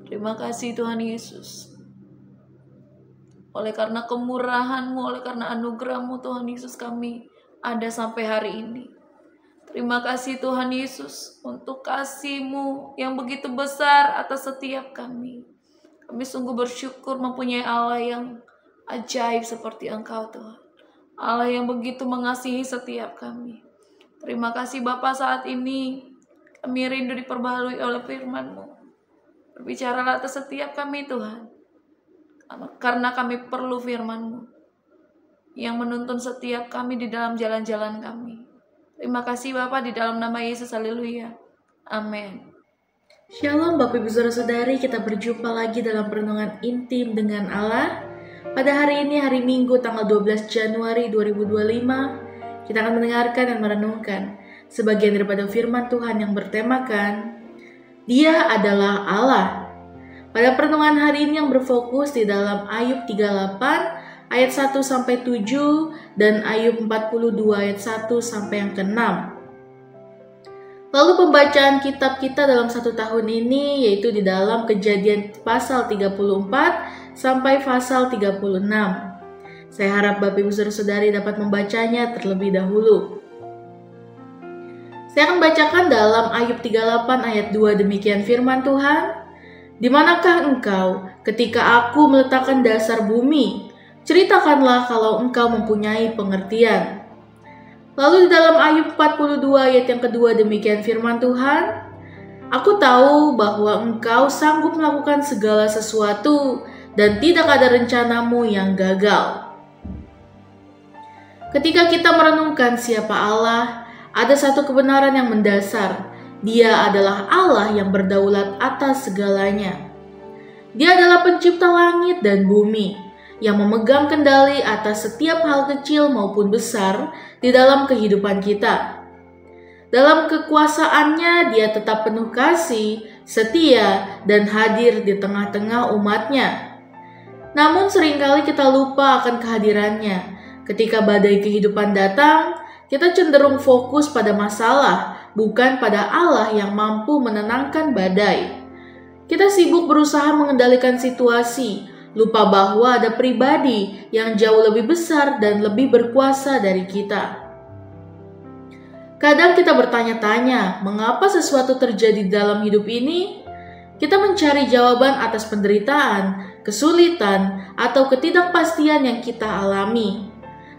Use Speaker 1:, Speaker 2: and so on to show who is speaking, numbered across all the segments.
Speaker 1: Terima kasih Tuhan Yesus. Oleh karena kemurahan-Mu, oleh karena anugerah-Mu Tuhan Yesus, kami ada sampai hari ini. Terima kasih Tuhan Yesus untuk kasih-Mu yang begitu besar atas setiap kami. Kami sungguh bersyukur mempunyai Allah yang ajaib seperti Engkau Tuhan. Allah yang begitu mengasihi setiap kami. Terima kasih Bapa, saat ini kami rindu diperbaharui oleh firman-Mu. Berbicaralah atas setiap kami Tuhan. Karena kami perlu firman-Mu yang menuntun setiap kami di dalam jalan-jalan kami. Terima kasih Bapa, di dalam nama Yesus, haleluya. Amin.
Speaker 2: Shalom Bapak Ibu Saudara-saudari, kita berjumpa lagi dalam perenungan intim dengan Allah. Pada hari ini, hari Minggu tanggal 12 Januari 2025, kita akan mendengarkan dan merenungkan sebagian daripada firman Tuhan yang bertemakan Dia adalah Allah. Pada perenungan hari ini yang berfokus di dalam Ayub 38 ayat 1-7 dan Ayub 42 ayat 1 sampai yang ke-6. Lalu pembacaan kitab kita dalam satu tahun ini yaitu di dalam Kejadian pasal 34 sampai pasal 36. Saya harap Bapak Ibu Saudara-saudari dapat membacanya terlebih dahulu. Saya akan bacakan dalam Ayub 38 ayat 2, demikian firman Tuhan. Di manakah engkau ketika aku meletakkan dasar bumi? Ceritakanlah kalau engkau mempunyai pengertian. Lalu di dalam Ayub 42 ayat yang kedua, demikian firman Tuhan. Aku tahu bahwa engkau sanggup melakukan segala sesuatu dan tidak ada rencanamu yang gagal. Ketika kita merenungkan siapa Allah, ada satu kebenaran yang mendasar. Dia adalah Allah yang berdaulat atas segalanya. Dia adalah pencipta langit dan bumi, yang memegang kendali atas setiap hal kecil maupun besar di dalam kehidupan kita. Dalam kekuasaannya, Dia tetap penuh kasih, setia, dan hadir di tengah-tengah umatnya. Namun seringkali kita lupa akan kehadirannya. Ketika badai kehidupan datang, kita cenderung fokus pada masalah, bukan pada Allah yang mampu menenangkan badai. Kita sibuk berusaha mengendalikan situasi, lupa bahwa ada pribadi yang jauh lebih besar dan lebih berkuasa dari kita. Kadang kita bertanya-tanya, mengapa sesuatu terjadi dalam hidup ini? Kita mencari jawaban atas penderitaan, kesulitan, atau ketidakpastian yang kita alami.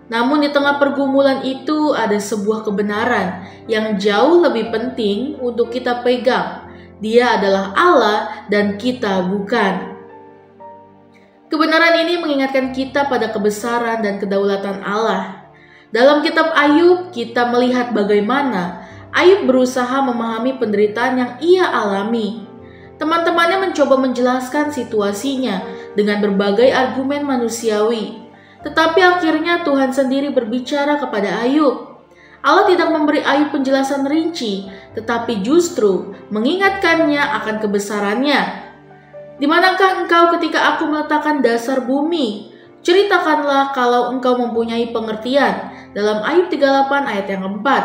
Speaker 2: Namun di tengah pergumulan itu ada sebuah kebenaran yang jauh lebih penting untuk kita pegang. Dia adalah Allah dan kita bukan. Kebenaran ini mengingatkan kita pada kebesaran dan kedaulatan Allah. Dalam kitab Ayub, kita melihat bagaimana Ayub berusaha memahami penderitaan yang ia alami. Teman-temannya mencoba menjelaskan situasinya dengan berbagai argumen manusiawi. Tetapi akhirnya Tuhan sendiri berbicara kepada Ayub. Allah tidak memberi Ayub penjelasan rinci, tetapi justru mengingatkannya akan kebesarannya. Di manakah engkau ketika aku meletakkan dasar bumi? Ceritakanlah kalau engkau mempunyai pengertian. Dalam Ayub 38 ayat yang keempat.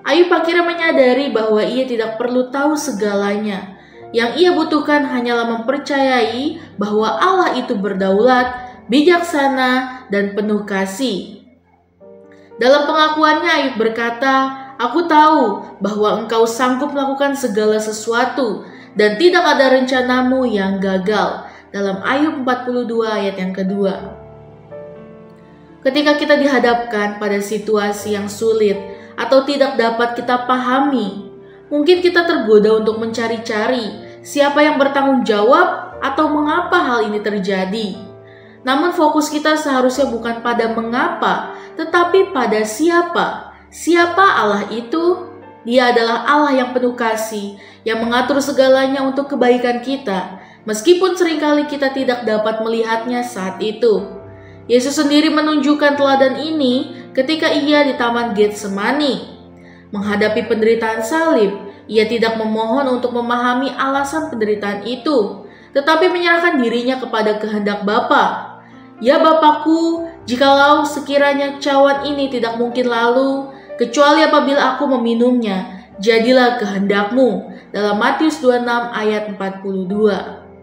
Speaker 2: Ayub akhirnya menyadari bahwa ia tidak perlu tahu segalanya. Yang ia butuhkan hanyalah mempercayai bahwa Allah itu berdaulat, bijaksana, dan penuh kasih. Dalam pengakuannya Ayub berkata, aku tahu bahwa engkau sanggup melakukan segala sesuatu dan tidak ada rencanamu yang gagal. Dalam Ayub 42 ayat yang kedua. Ketika kita dihadapkan pada situasi yang sulit atau tidak dapat kita pahami, mungkin kita tergoda untuk mencari-cari siapa yang bertanggung jawab atau mengapa hal ini terjadi. Namun fokus kita seharusnya bukan pada mengapa, tetapi pada siapa. Siapa Allah itu? Dia adalah Allah yang penuh kasih, yang mengatur segalanya untuk kebaikan kita, meskipun seringkali kita tidak dapat melihatnya saat itu. Yesus sendiri menunjukkan teladan ini ketika ia di Taman Getsemani. Menghadapi penderitaan salib, ia tidak memohon untuk memahami alasan penderitaan itu, tetapi menyerahkan dirinya kepada kehendak Bapa. Ya Bapakku, jikalau sekiranya cawan ini tidak mungkin lalu, kecuali apabila aku meminumnya, jadilah kehendak-Mu. Dalam Matius 26 ayat 42.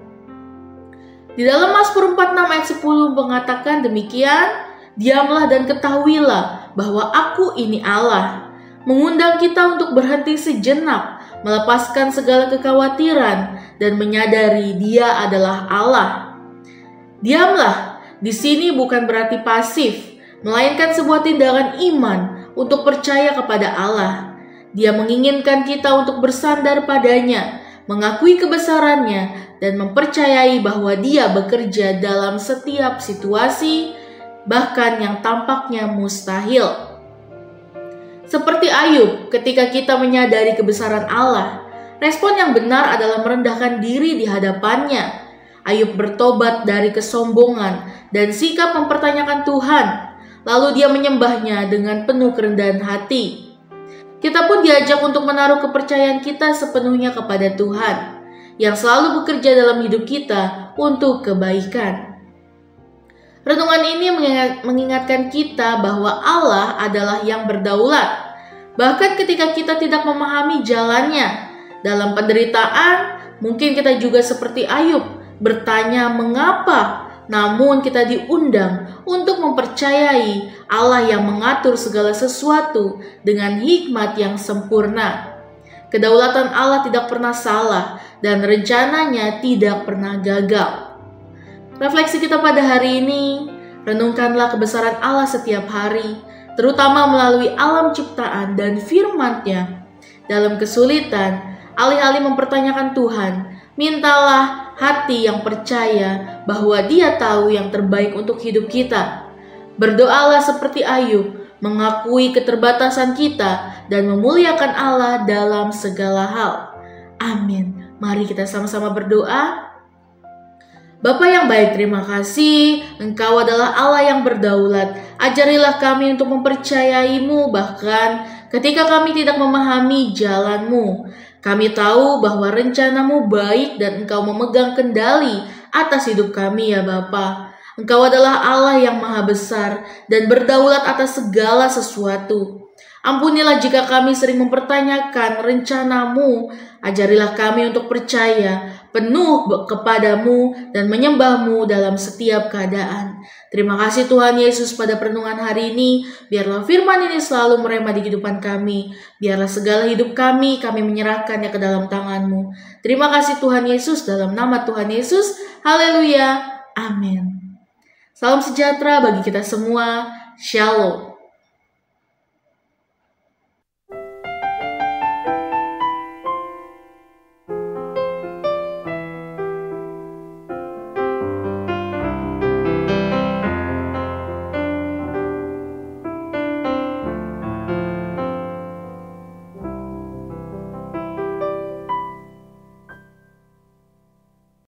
Speaker 2: Di dalam Mazmur 46 ayat 10 mengatakan demikian, diamlah dan ketahuilah bahwa aku ini Allah. Mengundang kita untuk berhenti sejenak, melepaskan segala kekhawatiran, dan menyadari Dia adalah Allah. Diamlah di sini bukan berarti pasif, melainkan sebuah tindakan iman untuk percaya kepada Allah. Dia menginginkan kita untuk bersandar padanya, mengakui kebesarannya, dan mempercayai bahwa Dia bekerja dalam setiap situasi, bahkan yang tampaknya mustahil. Seperti Ayub, ketika kita menyadari kebesaran Allah, respon yang benar adalah merendahkan diri di hadapannya. Ayub bertobat dari kesombongan dan sikap mempertanyakan Tuhan, lalu dia menyembahnya dengan penuh kerendahan hati. Kita pun diajak untuk menaruh kepercayaan kita sepenuhnya kepada Tuhan, yang selalu bekerja dalam hidup kita untuk kebaikan. Renungan ini mengingatkan kita bahwa Allah adalah yang berdaulat. Bahkan ketika kita tidak memahami jalannya, dalam penderitaan, mungkin kita juga seperti Ayub, bertanya mengapa, namun kita diundang untuk mempercayai Allah yang mengatur segala sesuatu dengan hikmat yang sempurna. Kedaulatan Allah tidak pernah salah dan rencananya tidak pernah gagal. Refleksi kita pada hari ini, renungkanlah kebesaran Allah setiap hari, terutama melalui alam ciptaan dan firman-Nya. Dalam kesulitan, alih-alih mempertanyakan Tuhan, mintalah hati yang percaya bahwa Dia tahu yang terbaik untuk hidup kita. Berdoalah seperti Ayub, mengakui keterbatasan kita dan memuliakan Allah dalam segala hal. Amin. Mari kita sama-sama berdoa. Bapa yang baik, terima kasih. Engkau adalah Allah yang berdaulat. Ajarilah kami untuk mempercayai-Mu bahkan ketika kami tidak memahami jalan-Mu. Kami tahu bahwa rencana-Mu baik dan Engkau memegang kendali atas hidup kami ya Bapa. Engkau adalah Allah yang maha besar dan berdaulat atas segala sesuatu. Ampunilah jika kami sering mempertanyakan rencana-Mu. Ajarilah kami untuk percaya penuh kepadamu dan menyembah-Mu dalam setiap keadaan. Terima kasih Tuhan Yesus pada perenungan hari ini. Biarlah firman ini selalu merema di kehidupan kami. Biarlah segala hidup kami menyerahkannya ke dalam tangan-Mu. Terima kasih Tuhan Yesus, dalam nama Tuhan Yesus. Haleluya. Amin. Salam sejahtera bagi kita semua. Shalom.